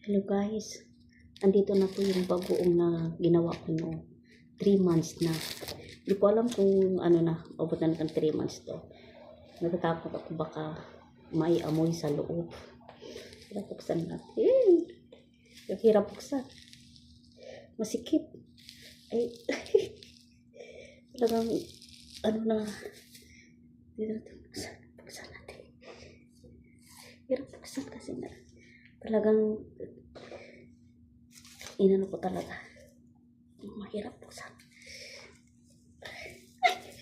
Hello guys, andito na po yung bagoong na ginawa ko noong 3 months na. Hindi ko alam kung ano na, abot na ng 3 months to. Natatakot ako baka may amoy sa loob. Hirap buksan natin. Hirap buksan. Masikip. Ay, talagang ano na. Dito natin buksan natin. Hirap buksan kasi na. Talagang inano ko talaga. Mahirap buksan.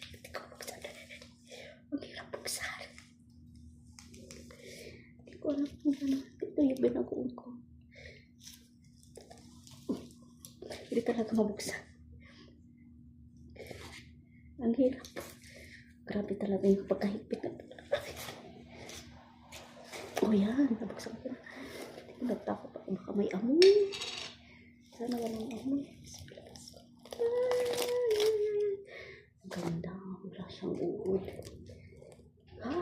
Hindi ko buksan. Mahirap buksan. Hindi ko alam kung ano. Ito yung binagoong ko. Hindi talaga mabuksan. Ang hirap. Grabe talaga yung pagkahigpit na talaga. Oh yan, nabuksan ko na. Nagtakot ako baka may amoy. Sana walang amoy. Ang ganda. Wala siyang uod. Ha?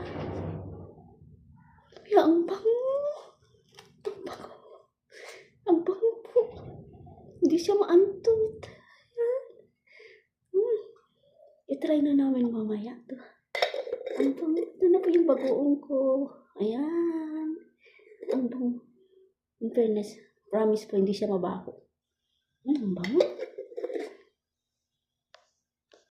Ya, ang bango. Ang bango. Ang bango po. Hindi siya maantot. I-try na namin mamaya. Ang bango. Ito na po yung bagoong ko. Ayan. Ang bango. In fairness, promise po, hindi siya mabaho. Ang bango.